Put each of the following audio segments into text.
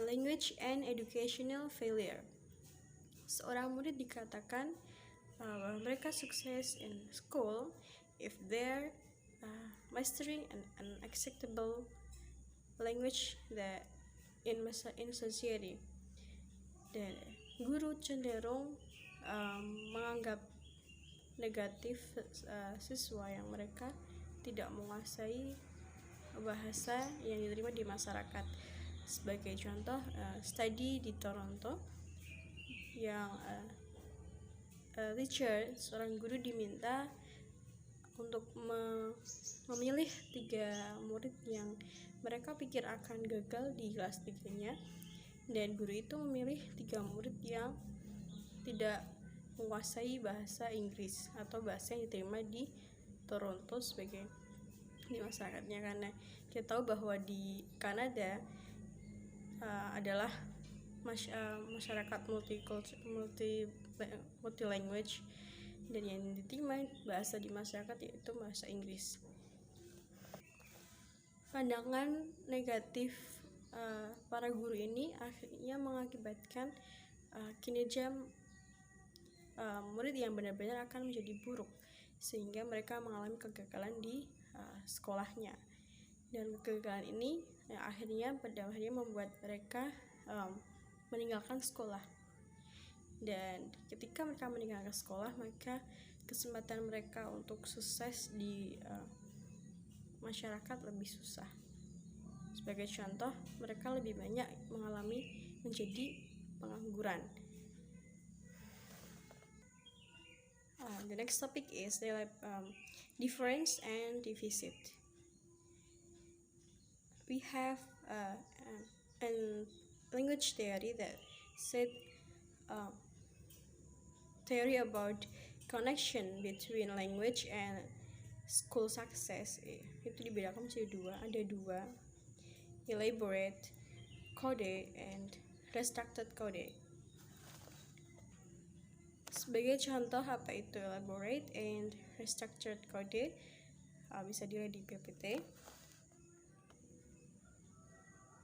language and educational failure. Seorang murid dikatakan bahwa mereka sukses in school if they're mastering an unacceptable language that in society. Dan guru cenderung menganggap negatif siswa yang mereka tidak menguasai bahasa yang diterima di masyarakat. Sebagai contoh, studi di Toronto yang teacher, seorang guru diminta untuk memilih 3 murid yang mereka pikir akan gagal di kelas 3-nya, dan guru itu memilih 3 murid yang tidak menguasai bahasa Inggris atau bahasa yang diterima di Toronto sebagai di masyarakatnya, karena kita tahu bahwa di Kanada adalah masyarakat multi language, dan yang diterima bahasa di masyarakat yaitu bahasa Inggris. Pandangan negatif para guru ini akhirnya mengakibatkan kinerja murid yang benar-benar akan menjadi buruk, sehingga mereka mengalami kegagalan di sekolahnya. Dan kegagalan ini akhirnya pada akhirnya membuat mereka meninggalkan sekolah. Dan ketika mereka meninggalkan sekolah, maka kesempatan mereka untuk sukses di masyarakat lebih susah. Sebagai contoh, mereka lebih banyak mengalami menjadi pengangguran. The next topic is difference and deficit. We have a language theory that said theory about connection between language and school success. Itu dibedakan menjadi 2. Ada 2, elaborate code and restricted code. Sebagai contoh apa itu elaborate and restructured code, bisa dilihat di PPT.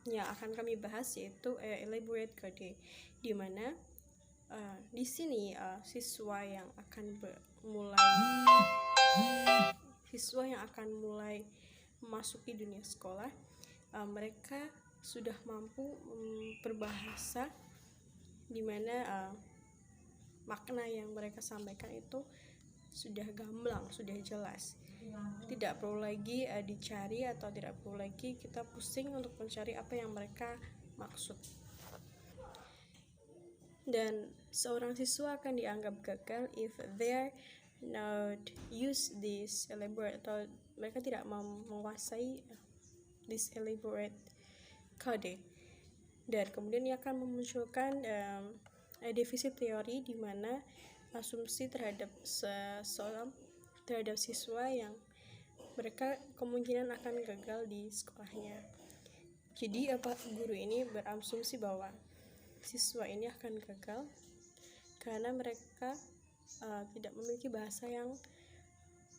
Yang akan kami bahas yaitu elaborate code, di mana di sini siswa yang akan mulai memasuki dunia sekolah, mereka sudah mampu berbahasa, di mana makna yang mereka sampaikan itu sudah gamblang, sudah jelas. Tidak perlu lagi dicari, atau tidak perlu lagi kita pusing untuk mencari apa yang mereka maksud. Dan seorang siswa akan dianggap gagal if they not use this elaborate, atau mereka tidak menguasai this elaborate code. Dan kemudian ia akan memunculkan defisit teori, di mana asumsi terhadap terhadap siswa yang mereka kemungkinan akan gagal di sekolahnya. Jadi guru ini berasumsi bahwa siswa ini akan gagal karena mereka tidak memiliki bahasa yang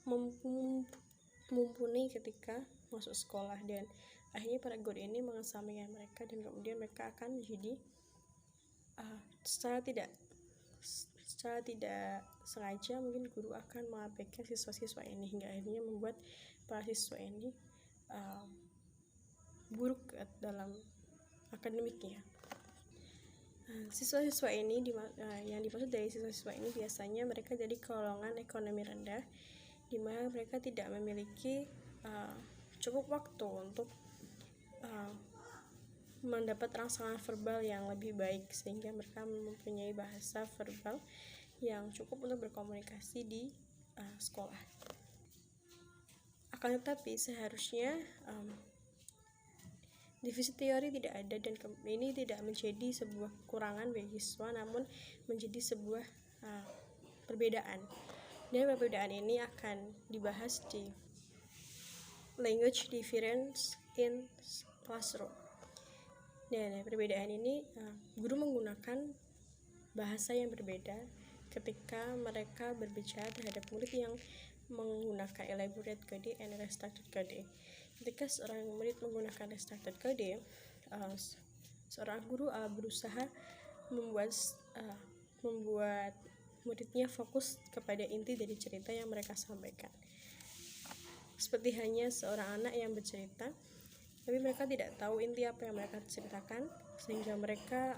mumpuni ketika masuk sekolah, dan akhirnya para guru ini mengesampingkan mereka, dan kemudian mereka akan menjadi secara tidak sengaja mungkin guru akan mengabaikan siswa-siswa ini, hingga akhirnya membuat para siswa ini buruk dalam akademiknya. Siswa-siswa ini yang dimaksud dari siswa-siswa ini biasanya mereka dari golongan ekonomi rendah, di mana mereka tidak memiliki cukup waktu untuk mendapat rangsangan verbal yang lebih baik, sehingga mereka mempunyai bahasa verbal yang cukup untuk berkomunikasi di sekolah. Akan tetapi seharusnya defisit teori tidak ada, dan ini tidak menjadi sebuah kekurangan bagi siswa, namun menjadi sebuah perbedaan. Dan perbedaan ini akan dibahas di language difference in classroom. Dan perbedaan ini guru menggunakan bahasa yang berbeda ketika mereka berbicara terhadap murid yang menggunakan elaborate code and restricted code. Ketika seorang murid menggunakan restricted code, seorang guru berusaha membuat membuat muridnya fokus kepada inti dari cerita yang mereka sampaikan. Seperti hanya seorang anak yang bercerita, tapi mereka tidak tahu inti apa yang mereka ceritakan, sehingga mereka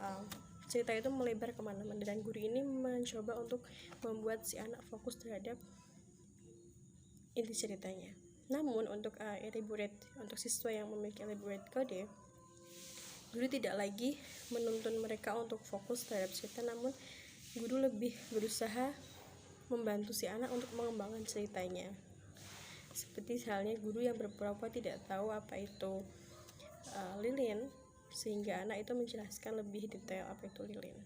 cerita itu melebar kemana-mana, dan guru ini mencoba untuk membuat si anak fokus terhadap inti ceritanya. Namun untuk untuk siswa yang memiliki elaborate code, guru tidak lagi menuntun mereka untuk fokus terhadap cerita, namun guru lebih berusaha membantu si anak untuk mengembangkan ceritanya. Seperti halnya guru yang berpura-pura tidak tahu apa itu lilin, sehingga anak itu menjelaskan lebih detail apa itu lilin,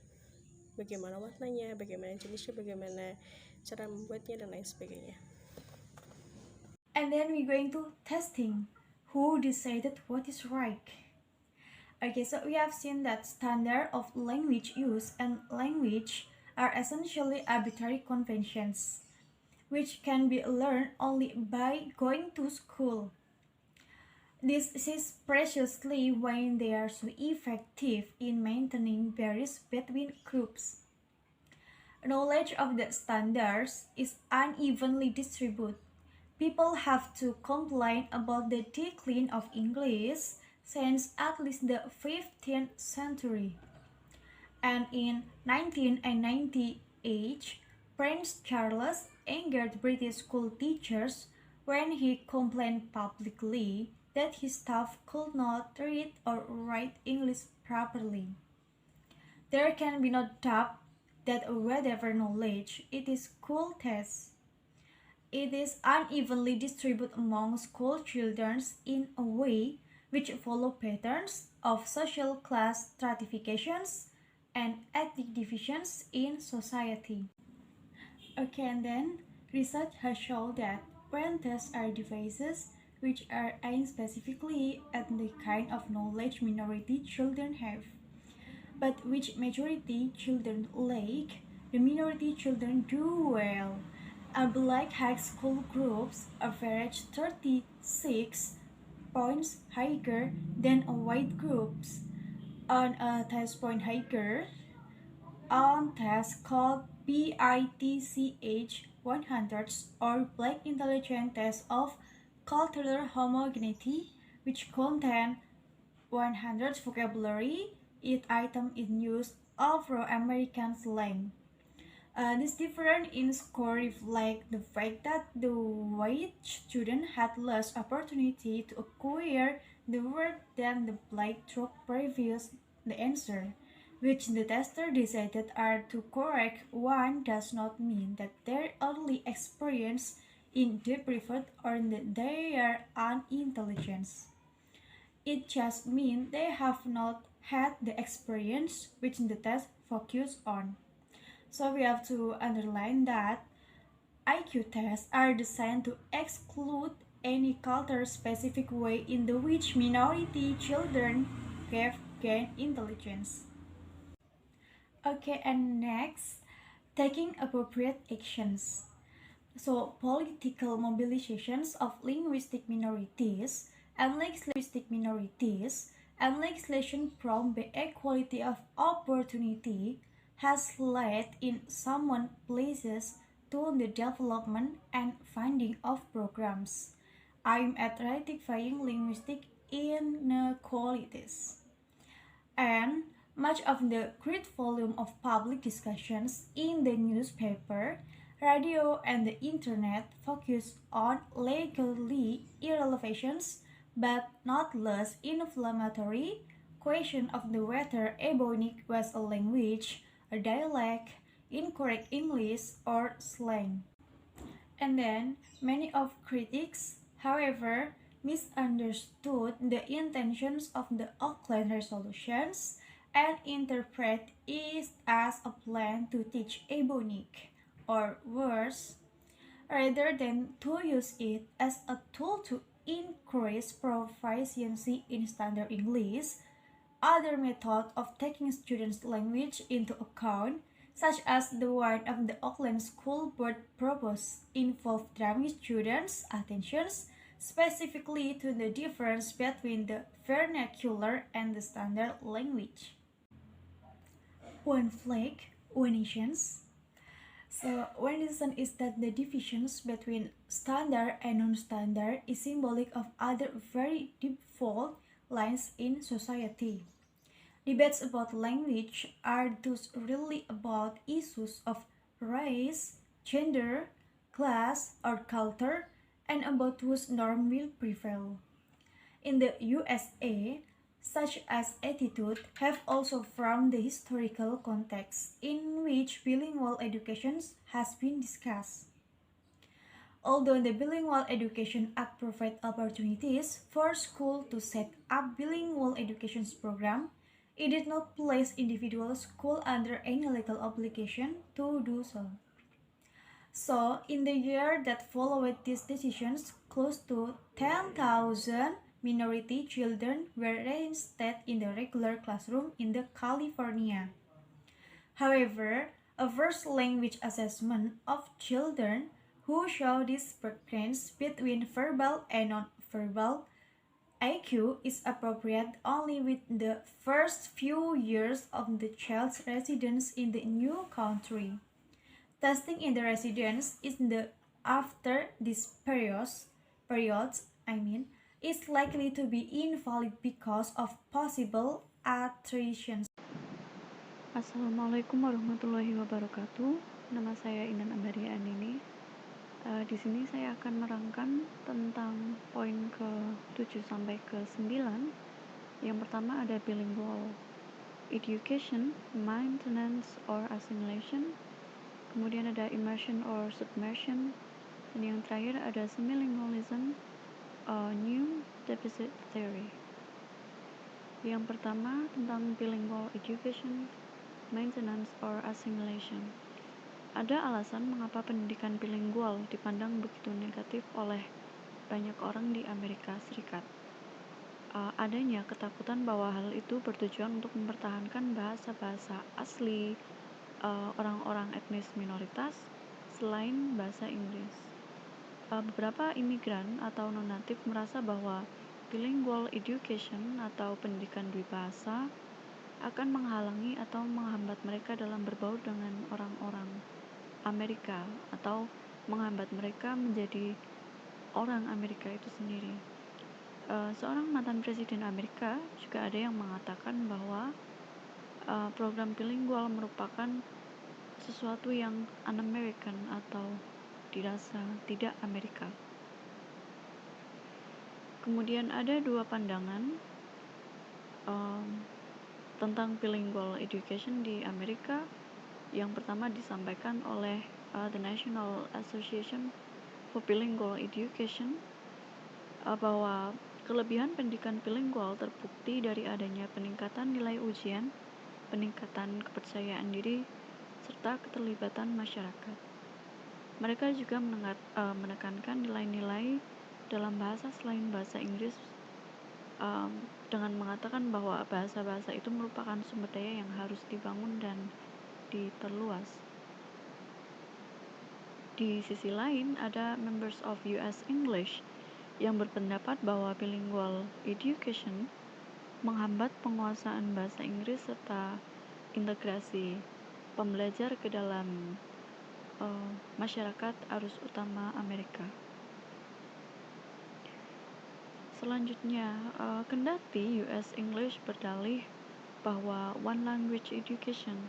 bagaimana warnanya, bagaimana jenisnya, bagaimana cara membuatnya, dan lain sebagainya. And then we're going to testing. Who decided what is right? Okay, so we have seen that standard of language use and language are essentially arbitrary conventions, which can be learned only by going to school. This is preciously why they are so effective in maintaining barriers between groups. Knowledge of the standards is unevenly distributed. People have to complain about the decline of English since at least the 15th century. And in 1998, Prince Charles angered British school teachers when he complained publicly that his staff could not read or write English properly. There can be no doubt that whatever knowledge it is school tests, it is unevenly distributed among school children in a way which follow patterns of social class stratifications and ethnic divisions in society. Okay, and then research has shown that when tests are devices which are aimed specifically at the kind of knowledge minority children have, but which majority children lack, the minority children do well. Black high school groups average 36 points higher than white groups on a test point higher on test called BITCH 100 or Black Intelligence Test of Cultural Homogeneity, which contain 100 vocabulary each item in use Afro-American slang. This difference in score reflects the fact that the white student had less opportunity to acquire the word than the black through previous the answer, which the tester decided are to correct. One does not mean that their early experience in deprived or that they are unintelligent. It just means they have not had the experience which the test focused on. So we have to underline that IQ tests are designed to exclude any culture-specific way in which minority children gain intelligence. Okay, and next, taking appropriate actions. So, political mobilizations of linguistic minorities and legislation from the equality of opportunity has led in some places to the development and funding of programs aimed at rectifying linguistic inequalities. And much of the great volume of public discussions in the newspaper, radio, and the internet focus on legally irrelevant but not less inflammatory question of the whether Ebonic was a language, a dialect, incorrect English, or slang. And then, many of critics, however, misunderstood the intentions of the Auckland resolutions and interpret it as a plan to teach Ebonic, or worse, rather than to use it as a tool to increase proficiency in standard English. Other methods of taking students' language into account, such as the one of the Auckland School Board proposed, involve drawing students' attentions specifically to the difference between the vernacular and the standard language. One flag, one nations. So one reason is that the divisions between standard and non-standard is symbolic of other very deep fault lines in society. Debates about language are thus really about issues of race, gender, class, or culture, and about whose norm will prevail. In the USA, such as attitude have also from the historical context in which bilingual education has been discussed. Although the Bilingual Education Act provides opportunities for schools to set up bilingual education program, it did not place individual schools under any legal obligation to do so. So, in the year that followed these decisions, close to 10,000 minority children were reinstated in the regular classroom in the California. However, a first language assessment of children who show discrepancy between verbal and non-verbal IQ is appropriate only with the first few years of the child's residence in the new country. Testing in the residence in the after these periods is likely to be invalid because of possible attrition. Assalamualaikum warahmatullahi wabarakatuh. Nama saya Inan Ambaria Anini. Di sini saya akan merangkan tentang poin ke-7 sampai ke-9. Yang pertama ada bilingual education, maintenance or assimilation. Kemudian ada immersion or submersion. Dan yang terakhir ada semilingualism, new deficit theory. Yang pertama tentang bilingual education, maintenance or assimilation. Ada alasan mengapa pendidikan bilingual dipandang begitu negatif oleh banyak orang di Amerika Serikat. Adanya ketakutan bahwa hal itu bertujuan untuk mempertahankan bahasa-bahasa asli orang-orang etnis minoritas selain bahasa Inggris. Beberapa imigran atau non-natif merasa bahwa bilingual education atau pendidikan dwibahasa akan menghalangi atau menghambat mereka dalam berbaur dengan orang-orang Amerika atau menghambat mereka menjadi orang Amerika itu sendiri. Seorang mantan presiden Amerika juga ada yang mengatakan bahwa program bilingual merupakan sesuatu yang un-American atau dirasa tidak Amerika. Kemudian ada dua pandangan tentang bilingual education di Amerika. Yang pertama disampaikan oleh the National Association for Bilingual Education bahwa kelebihan pendidikan bilingual terbukti dari adanya peningkatan nilai ujian, peningkatan kepercayaan diri, serta keterlibatan masyarakat. Mereka juga menekankan nilai-nilai dalam bahasa selain bahasa Inggris dengan mengatakan bahwa bahasa-bahasa itu merupakan sumber daya yang harus dibangun dan diperluas. Di sisi lain, ada members of US English yang berpendapat bahwa bilingual education menghambat penguasaan bahasa Inggris serta integrasi pembelajar ke dalam masyarakat arus utama Amerika. Selanjutnya, kendati US English berdalih bahwa one language education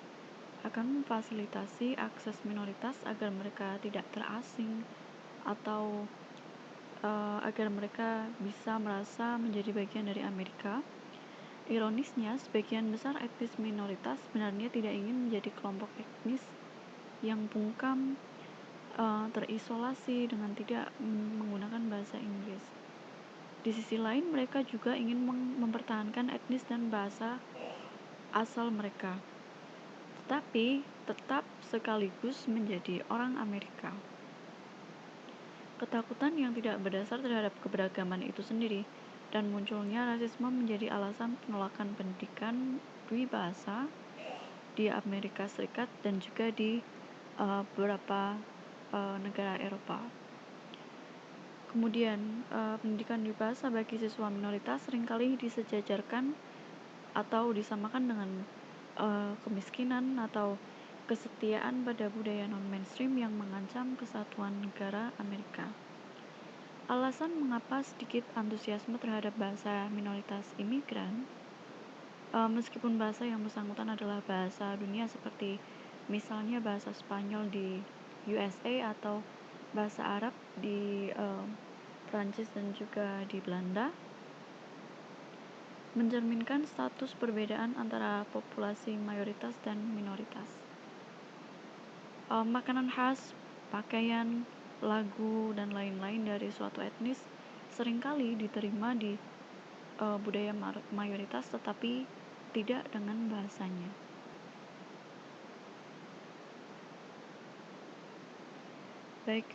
akan memfasilitasi akses minoritas agar mereka tidak terasing atau agar mereka bisa merasa menjadi bagian dari Amerika. Ironisnya, sebagian besar etnis minoritas sebenarnya tidak ingin menjadi kelompok etnis yang bungkam, terisolasi dengan tidak menggunakan bahasa Inggris. Di sisi lain, mereka juga ingin mempertahankan etnis dan bahasa asal mereka, tetapi tetap sekaligus menjadi orang Amerika. Ketakutan yang tidak berdasar terhadap keberagaman itu sendiri dan munculnya rasisme menjadi alasan penolakan pendidikan dwibahasa di Amerika Serikat dan juga di beberapa negara Eropa. Kemudian pendidikan di bahasa bagi siswa minoritas seringkali disejajarkan atau disamakan dengan kemiskinan atau kesetiaan pada budaya non-mainstream yang mengancam kesatuan negara Amerika. Alasan mengapa sedikit antusiasme terhadap bahasa minoritas imigran, meskipun bahasa yang bersangkutan adalah bahasa dunia seperti misalnya bahasa Spanyol di USA atau bahasa Arab di Prancis dan juga di Belanda, mencerminkan status perbedaan antara populasi mayoritas dan minoritas. Makanan khas, pakaian, lagu, dan lain-lain dari suatu etnis seringkali diterima di budaya mayoritas tetapi tidak dengan bahasanya. Baik,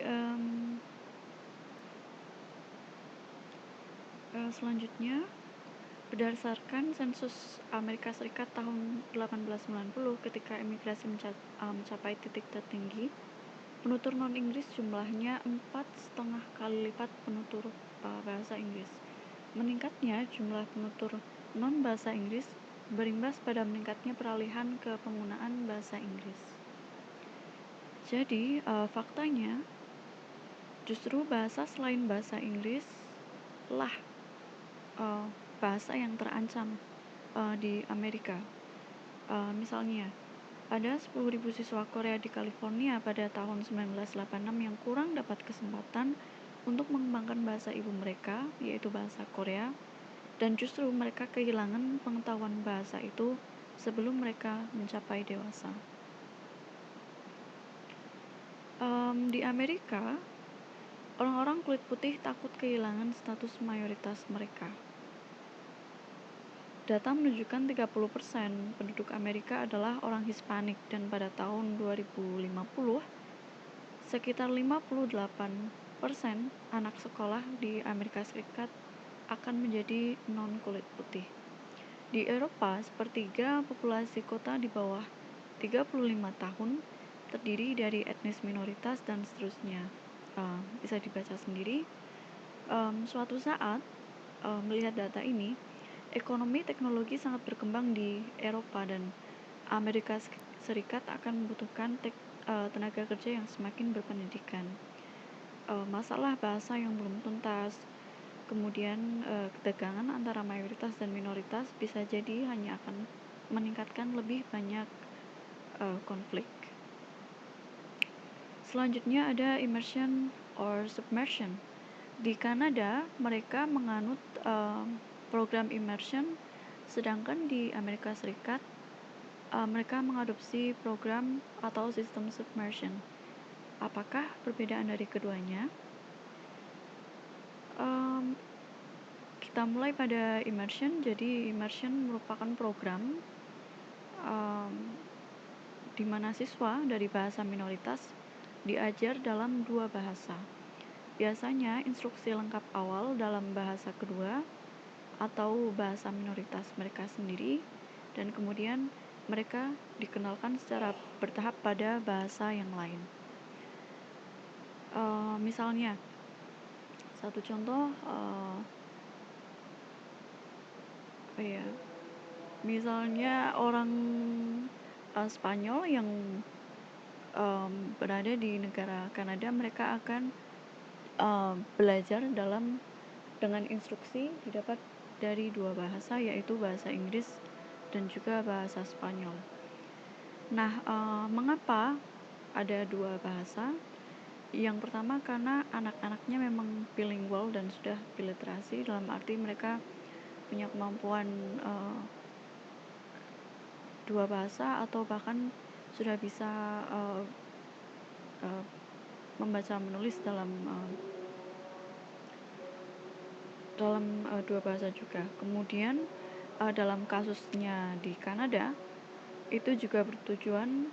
selanjutnya berdasarkan sensus Amerika Serikat tahun 1890 ketika emigrasi mencapai titik tertinggi, penutur non-Inggris jumlahnya 4,5 kali lipat penutur bahasa Inggris. Meningkatnya jumlah penutur non-bahasa Inggris berimbas pada meningkatnya peralihan ke penggunaan bahasa Inggris. Jadi, faktanya justru bahasa selain bahasa Inggris lah bahasa yang terancam di Amerika. Misalnya, ada 10.000 siswa Korea di California pada tahun 1986 yang kurang dapat kesempatan untuk mengembangkan bahasa ibu mereka, yaitu bahasa Korea, dan justru mereka kehilangan pengetahuan bahasa itu sebelum mereka mencapai dewasa. Di Amerika, orang-orang kulit putih takut kehilangan status mayoritas mereka. Data menunjukkan 30% penduduk Amerika adalah orang Hispanik dan pada tahun 2050, sekitar 58% anak sekolah di Amerika Serikat akan menjadi non-kulit putih. Di Eropa, sepertiga populasi kota di bawah 35 tahun terdiri dari etnis minoritas dan seterusnya. Bisa dibaca sendiri. Suatu saat, melihat data ini, ekonomi teknologi sangat berkembang di Eropa dan Amerika Serikat akan membutuhkan tenaga kerja yang semakin berpendidikan. Masalah bahasa yang belum tuntas, kemudian ketegangan antara mayoritas dan minoritas bisa jadi hanya akan meningkatkan lebih banyak konflik. Selanjutnya ada immersion or submersion. Di Kanada, mereka menganut program immersion, sedangkan di Amerika Serikat mereka mengadopsi program atau sistem submersion. Apakah perbedaan dari keduanya? Kita mulai pada immersion. Jadi immersion merupakan program di mana siswa dari bahasa minoritas diajar dalam 2 bahasa. Biasanya instruksi lengkap awal dalam bahasa kedua atau bahasa minoritas mereka sendiri, dan kemudian mereka dikenalkan secara bertahap pada bahasa yang lain. Misalnya, satu contoh, misalnya orang Spanyol yang berada di negara Kanada, mereka akan belajar dengan instruksi didapat dari 2 bahasa, yaitu bahasa Inggris dan juga bahasa Spanyol. Nah, mengapa ada 2 bahasa? Yang pertama karena anak-anaknya memang bilingual dan sudah biliterasi, dalam arti mereka punya kemampuan 2 bahasa atau bahkan sudah bisa membaca menulis dalam 2 bahasa juga. Kemudian dalam kasusnya di Kanada itu juga bertujuan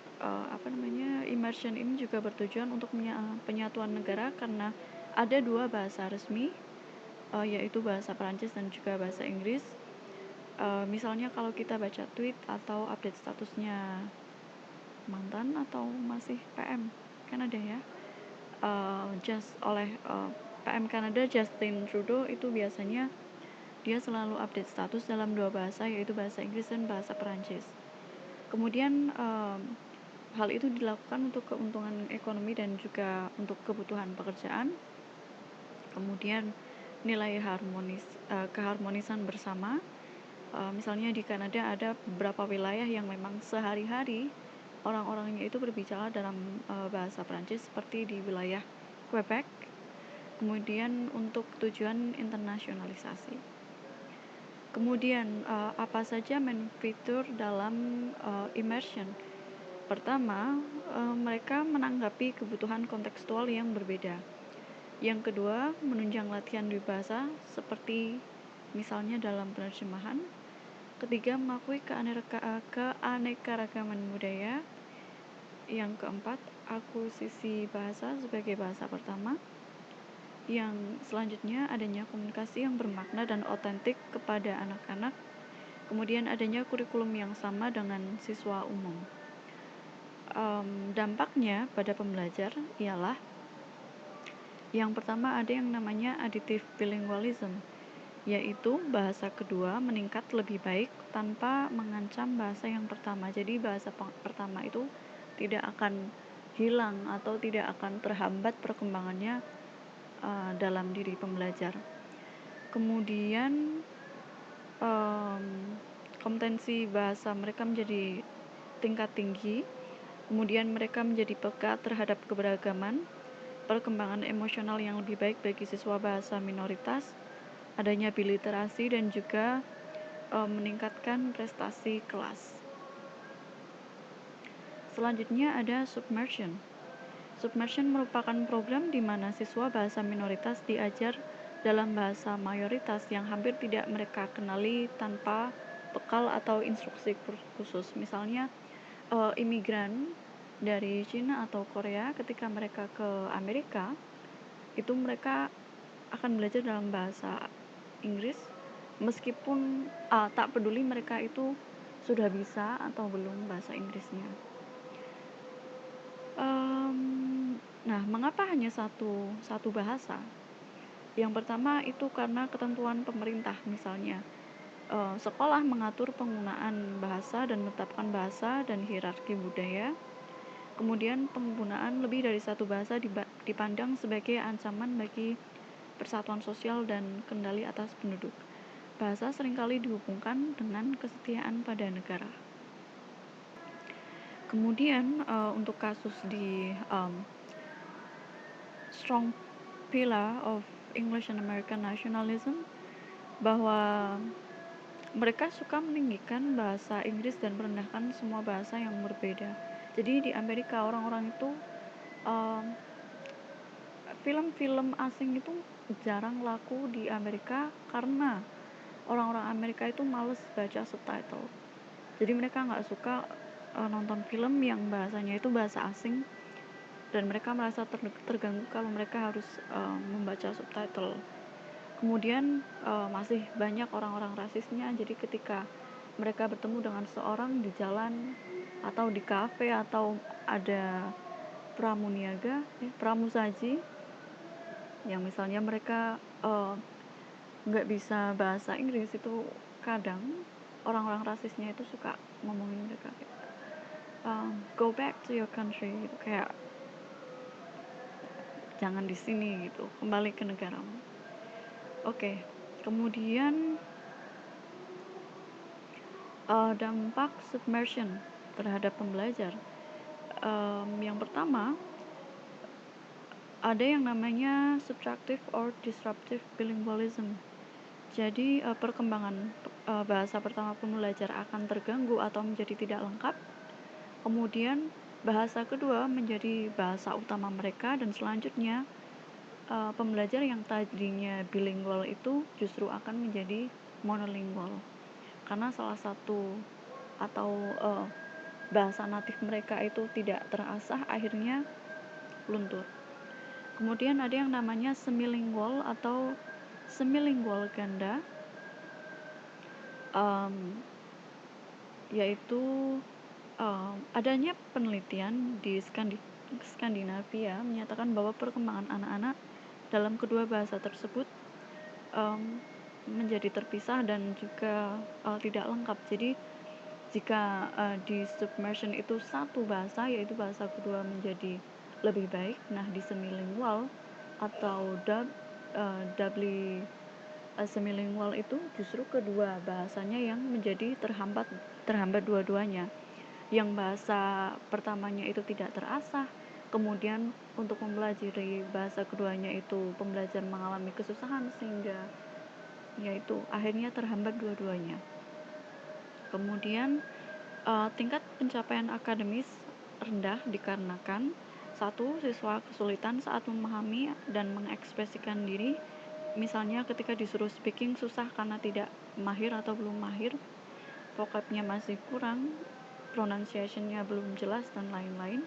immersion ini juga bertujuan untuk penyatuan negara karena ada 2 bahasa resmi, yaitu bahasa Perancis dan juga bahasa Inggris. Misalnya kalau kita baca tweet atau update statusnya mantan atau masih PM, kan ada ya, just oleh PM Kanada Justin Trudeau itu biasanya dia selalu update status dalam 2 bahasa, yaitu bahasa Inggris dan bahasa Perancis. Kemudian hal itu dilakukan untuk keuntungan ekonomi dan juga untuk kebutuhan pekerjaan. Kemudian nilai keharmonisan bersama. Misalnya di Kanada ada beberapa wilayah yang memang sehari-hari orang-orangnya itu berbicara dalam bahasa Perancis, seperti di wilayah Quebec. Kemudian untuk tujuan internasionalisasi. Kemudian apa saja main fitur dalam immersion? Pertama, mereka menanggapi kebutuhan kontekstual yang berbeda. Yang kedua, menunjang latihan dwi bahasa seperti misalnya dalam penerjemahan. Ketiga, mengakui keanekaragaman budaya. Yang keempat, akuisisi bahasa sebagai bahasa pertama. Yang selanjutnya, adanya komunikasi yang bermakna dan otentik kepada anak-anak. Kemudian adanya kurikulum yang sama dengan siswa umum. Dampaknya pada pembelajar ialah yang pertama, ada yang namanya additive bilingualism, yaitu bahasa kedua meningkat lebih baik tanpa mengancam bahasa yang pertama. Jadi bahasa pertama itu tidak akan hilang atau tidak akan terhambat perkembangannya dalam diri pembelajar. Kemudian kompetensi bahasa mereka menjadi tingkat tinggi. Kemudian mereka menjadi peka terhadap keberagaman, perkembangan emosional yang lebih baik bagi siswa bahasa minoritas, adanya biliterasi, dan juga meningkatkan prestasi kelas. Selanjutnya ada submersion. Submersion merupakan program di mana siswa bahasa minoritas diajar dalam bahasa mayoritas yang hampir tidak mereka kenali tanpa bekal atau instruksi khusus. Misalnya imigran dari Cina atau Korea ketika mereka ke Amerika, itu mereka akan belajar dalam bahasa Inggris meskipun tak peduli mereka itu sudah bisa atau belum bahasa Inggrisnya. Nah, mengapa hanya satu bahasa? Yang pertama itu karena ketentuan pemerintah. Misalnya sekolah mengatur penggunaan bahasa dan menetapkan bahasa dan hierarki budaya. Kemudian penggunaan lebih dari satu bahasa dipandang sebagai ancaman bagi persatuan sosial dan kendali atas penduduk. Bahasa seringkali dihubungkan dengan kesetiaan pada negara. Kemudian untuk kasus di Strong Pillar of English and American Nationalism, bahwa mereka suka meninggikan bahasa Inggris dan merendahkan semua bahasa yang berbeda. Jadi di Amerika orang-orang itu film-film asing itu jarang laku di Amerika karena orang-orang Amerika itu males baca subtitle. Jadi mereka nggak suka nonton film yang bahasanya itu bahasa asing, dan mereka merasa terganggu kalau mereka harus membaca subtitle. Kemudian masih banyak orang-orang rasisnya. Jadi ketika mereka bertemu dengan seorang di jalan atau di kafe atau ada pramusaji yang misalnya mereka nggak bisa bahasa Inggris, itu kadang orang-orang rasisnya itu suka ngomongin mereka kayak go back to your country gitu, kayak jangan di sini gitu, kembali ke negaramu. Oke. Kemudian dampak submersion terhadap pembelajar. Yang pertama, ada yang namanya subtractive or disruptive bilingualism. Jadi perkembangan bahasa pertama pembelajar akan terganggu atau menjadi tidak lengkap. Kemudian bahasa kedua menjadi bahasa utama mereka, dan selanjutnya pembelajar yang tadinya bilingual itu justru akan menjadi monolingual karena salah satu atau bahasa natif mereka itu tidak terasah, akhirnya luntur. Kemudian ada yang namanya semilingual atau semilingual ganda, yaitu adanya penelitian di Skandinavia menyatakan bahwa perkembangan anak-anak dalam kedua bahasa tersebut menjadi terpisah dan juga tidak lengkap. Jadi jika di submersion itu satu bahasa, yaitu bahasa kedua menjadi lebih baik, nah di semilingual atau doubly semilingual itu justru kedua bahasanya yang menjadi terhambat dua-duanya. Yang bahasa pertamanya itu tidak terasah, kemudian untuk mempelajari bahasa keduanya itu pembelajar mengalami kesusahan sehingga yaitu akhirnya terhambat dua-duanya. Kemudian tingkat pencapaian akademis rendah dikarenakan satu, siswa kesulitan saat memahami dan mengekspresikan diri. Misalnya ketika disuruh speaking susah karena tidak mahir atau belum mahir, vocabnya masih kurang, pronunciation-nya belum jelas, dan lain-lain.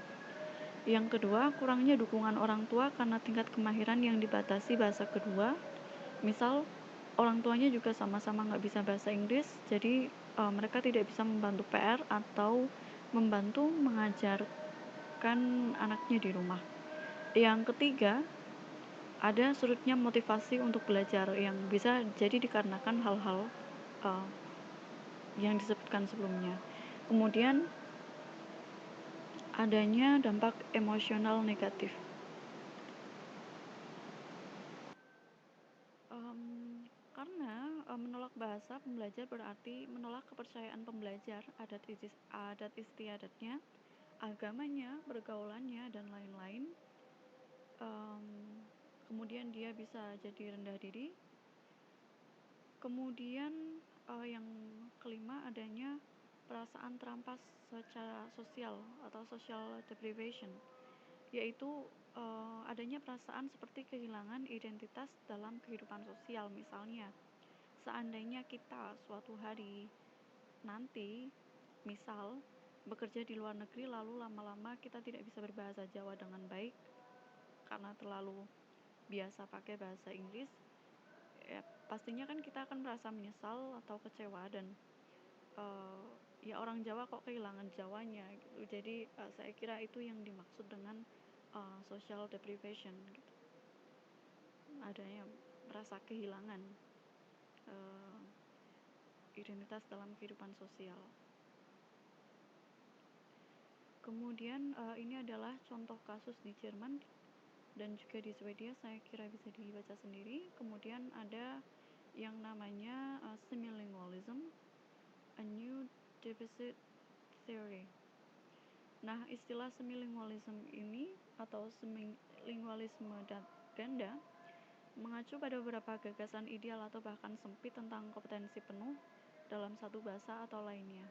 Yang kedua, kurangnya dukungan orang tua karena tingkat kemahiran yang dibatasi bahasa kedua. Misal, orang tuanya juga sama-sama nggak bisa bahasa Inggris, jadi mereka tidak bisa membantu PR atau membantu mengajarkan anaknya di rumah. Yang ketiga, ada surutnya motivasi untuk belajar yang bisa jadi dikarenakan hal-hal yang disebutkan sebelumnya. Kemudian adanya dampak emosional negatif. Karena menolak bahasa pembelajar berarti menolak kepercayaan pembelajar, adat istiadatnya, agamanya, pergaulannya, dan lain-lain. Kemudian dia bisa jadi rendah diri. Kemudian yang kelima, adanya perasaan terampas secara sosial atau social deprivation, yaitu adanya perasaan seperti kehilangan identitas dalam kehidupan sosial. Misalnya, seandainya kita suatu hari nanti misal bekerja di luar negeri, lalu lama-lama kita tidak bisa berbahasa Jawa dengan baik karena terlalu biasa pakai bahasa Inggris, ya pastinya kan kita akan merasa menyesal atau kecewa, dan ya orang Jawa kok kehilangan Jawanya gitu. Jadi saya kira itu yang dimaksud dengan social deprivation gitu. Adanya merasa kehilangan identitas dalam kehidupan sosial. Kemudian ini adalah contoh kasus di Jerman dan juga di Swedia, saya kira bisa dibaca sendiri. Kemudian ada yang namanya semilingualism, a new deficit theory. Nah, istilah semilingualism ini atau semilingualisme ganda mengacu pada beberapa gagasan ideal atau bahkan sempit tentang kompetensi penuh dalam satu bahasa atau lainnya.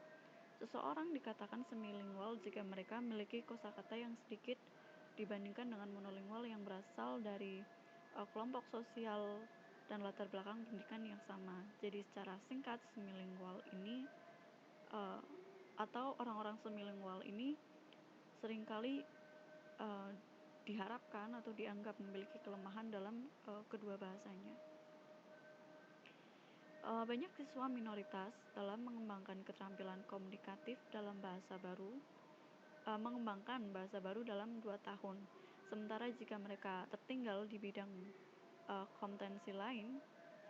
Seseorang dikatakan semilingual jika mereka memiliki kosakata yang sedikit dibandingkan dengan monolingual yang berasal dari kelompok sosial dan latar belakang pendidikan yang sama. Jadi secara singkat, semilingual ini atau orang-orang semilingual ini seringkali diharapkan atau dianggap memiliki kelemahan dalam kedua bahasanya. Banyak siswa minoritas dalam mengembangkan keterampilan komunikatif dalam bahasa baru mengembangkan bahasa baru dalam 2 tahun. Sementara jika mereka tertinggal di bidang kompetensi lain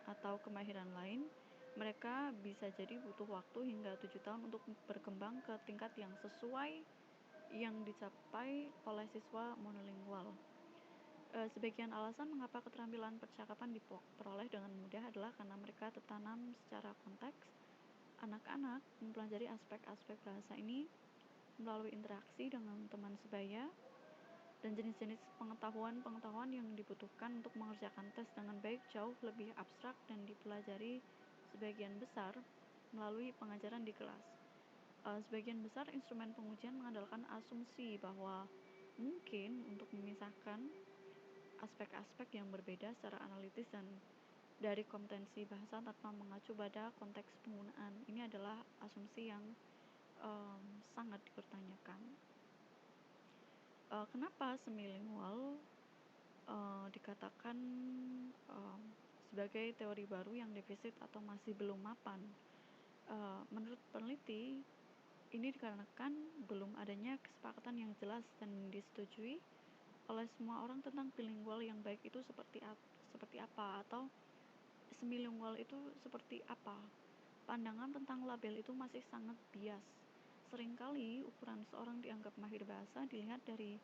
atau kemahiran lain, mereka bisa jadi butuh waktu hingga 7 tahun untuk berkembang ke tingkat yang sesuai yang dicapai oleh siswa monolingual. Sebagian alasan mengapa keterampilan percakapan diperoleh dengan mudah adalah karena mereka tertanam secara konteks. Anak-anak mempelajari aspek-aspek bahasa ini melalui interaksi dengan teman sebaya dan jenis-jenis pengetahuan yang dibutuhkan untuk mengerjakan tes dengan baik jauh lebih abstrak dan dipelajari sebagian besar melalui pengajaran di kelas. Sebagian besar instrumen pengujian mengandalkan asumsi bahwa mungkin untuk memisahkan aspek-aspek yang berbeda secara analitis dan dari kompetensi bahasa tanpa mengacu pada konteks penggunaan. Ini adalah asumsi yang sangat dipertanyakan. Kenapa semilingual dikatakan sebagai teori baru yang defisit atau masih belum mapan? Menurut peneliti, ini dikarenakan belum adanya kesepakatan yang jelas dan disetujui oleh semua orang tentang bilingual yang baik itu seperti apa, atau semilingual itu seperti apa. Pandangan tentang label itu masih sangat bias. Seringkali ukuran seorang dianggap mahir bahasa dilihat dari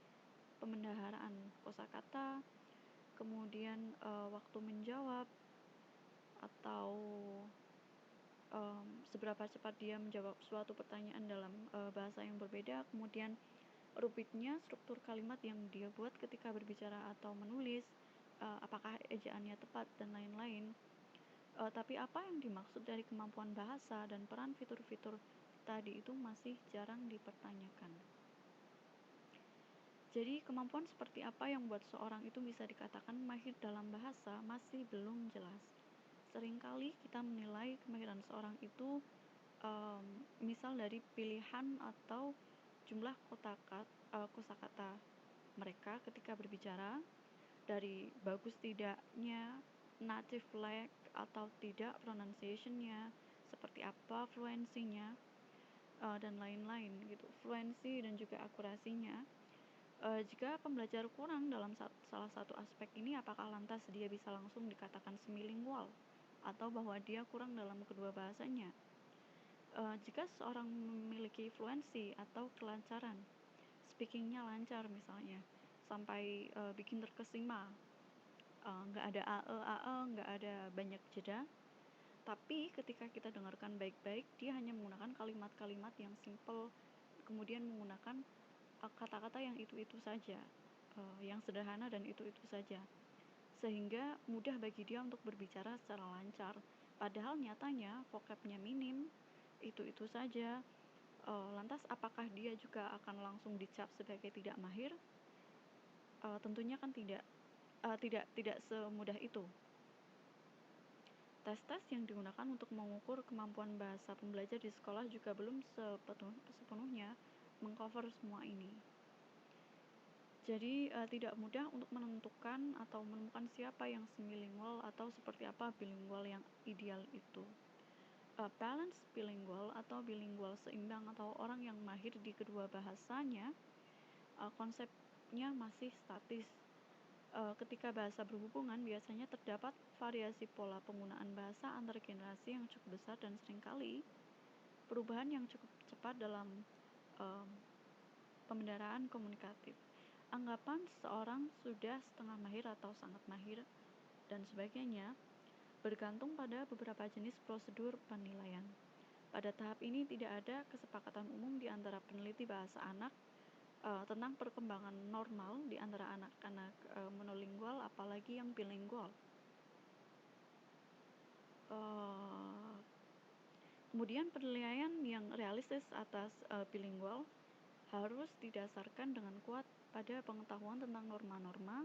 pemendaharaan kosakata, kemudian waktu menjawab, atau seberapa cepat dia menjawab suatu pertanyaan dalam bahasa yang berbeda, kemudian rubriknya, struktur kalimat yang dia buat ketika berbicara atau menulis, apakah ejaannya tepat, dan lain-lain. Tapi apa yang dimaksud dari kemampuan bahasa dan peran fitur-fitur tadi itu masih jarang dipertanyakan. Jadi kemampuan seperti apa yang membuat seorang itu bisa dikatakan mahir dalam bahasa masih belum jelas. Seringkali kita menilai kemahiran seorang itu misal dari pilihan atau jumlah kosakata mereka ketika berbicara, dari bagus tidaknya native lag atau tidak pronunciation-nya, seperti apa fluensinya, dan lain-lain gitu, fluensi dan juga akurasinya. Jika pembelajar kurang dalam salah satu aspek ini, apakah lantas dia bisa langsung dikatakan semilingual atau bahwa dia kurang dalam kedua bahasanya? Jika seorang memiliki fluensi atau kelancaran, speakingnya lancar misalnya, sampai bikin terkesima, nggak ada ae, nggak ada banyak jeda, tapi ketika kita dengarkan baik-baik, dia hanya menggunakan kalimat-kalimat yang simple, kemudian menggunakan kata-kata yang itu-itu saja, yang sederhana dan itu-itu saja, sehingga mudah bagi dia untuk berbicara secara lancar. Padahal nyatanya vocabnya minim, itu-itu saja. Lantas apakah dia juga akan langsung dicap sebagai tidak mahir? Tentunya kan tidak semudah itu. Tes-tes yang digunakan untuk mengukur kemampuan bahasa pembelajar di sekolah juga belum sepenuhnya mengcover semua ini. Jadi tidak mudah untuk menentukan atau menemukan siapa yang semilingual atau seperti apa bilingual yang ideal itu. Balance bilingual atau bilingual seimbang atau orang yang mahir di kedua bahasanya, konsepnya masih statis. Ketika bahasa berhubungan, biasanya terdapat variasi pola penggunaan bahasa antar generasi yang cukup besar dan seringkali perubahan yang cukup cepat dalam pembendaraan komunikatif. Anggapan seorang sudah setengah mahir atau sangat mahir dan sebagainya bergantung pada beberapa jenis prosedur penilaian. Pada tahap ini tidak ada kesepakatan umum di antara peneliti bahasa anak tentang perkembangan normal di antara anak-anak monolingual, apalagi yang bilingual. Kemudian penilaian yang realistis atas bilingual harus didasarkan dengan kuat pada pengetahuan tentang norma-norma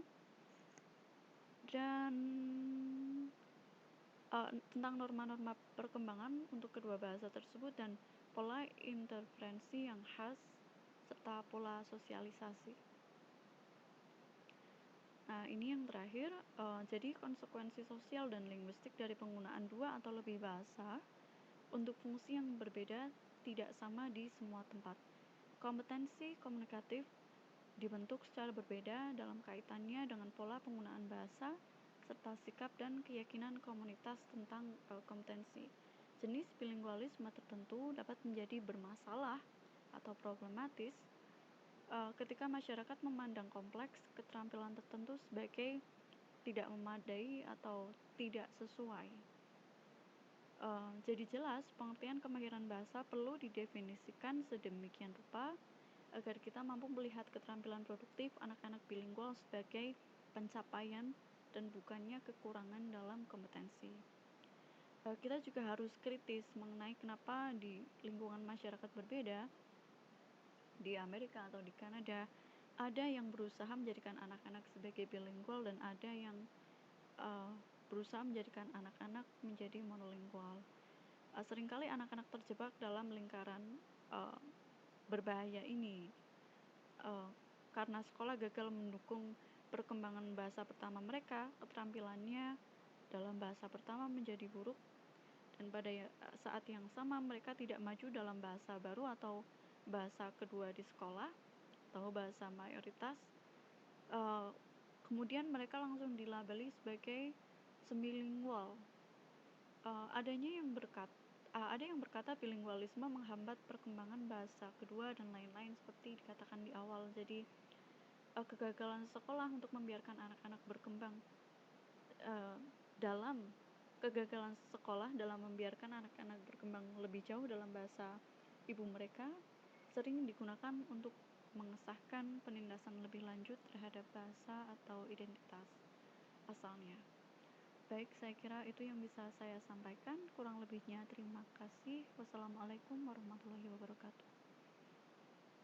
dan tentang norma-norma perkembangan untuk kedua bahasa tersebut dan pola interferensi yang khas serta pola sosialisasi. Nah, ini yang terakhir, jadi konsekuensi sosial dan linguistik dari penggunaan dua atau lebih bahasa untuk fungsi yang berbeda tidak sama di semua tempat. Kompetensi komunikatif dibentuk secara berbeda dalam kaitannya dengan pola penggunaan bahasa serta sikap dan keyakinan komunitas tentang kompetensi. Jenis bilingualisme tertentu dapat menjadi bermasalah atau problematis ketika masyarakat memandang kompleks keterampilan tertentu sebagai tidak memadai atau tidak sesuai. Jadi jelas, pengertian kemahiran bahasa perlu didefinisikan sedemikian rupa agar kita mampu melihat keterampilan produktif anak-anak bilingual sebagai pencapaian dan bukannya kekurangan dalam kompetensi. Kita juga harus kritis mengenai kenapa di lingkungan masyarakat berbeda, di Amerika atau di Kanada, ada yang berusaha menjadikan anak-anak sebagai bilingual dan ada yang berusaha menjadikan anak-anak menjadi monolingual. Seringkali anak-anak terjebak dalam lingkaran berbahaya ini karena sekolah gagal mendukung perkembangan bahasa pertama mereka, keterampilannya dalam bahasa pertama menjadi buruk, dan pada saat yang sama mereka tidak maju dalam bahasa baru atau bahasa kedua di sekolah atau bahasa mayoritas. kemudian mereka langsung dilabeli sebagai semilingual. Ada yang berkata bilingualisme menghambat perkembangan bahasa kedua dan lain-lain seperti dikatakan di awal. Jadi kegagalan sekolah untuk membiarkan anak-anak berkembang dalam kegagalan sekolah dalam membiarkan anak-anak berkembang lebih jauh dalam bahasa ibu mereka sering digunakan untuk mengesahkan penindasan lebih lanjut terhadap bahasa atau identitas asalnya. Baik, saya kira itu yang bisa saya sampaikan. Kurang lebihnya terima kasih. Wassalamualaikum warahmatullahi wabarakatuh.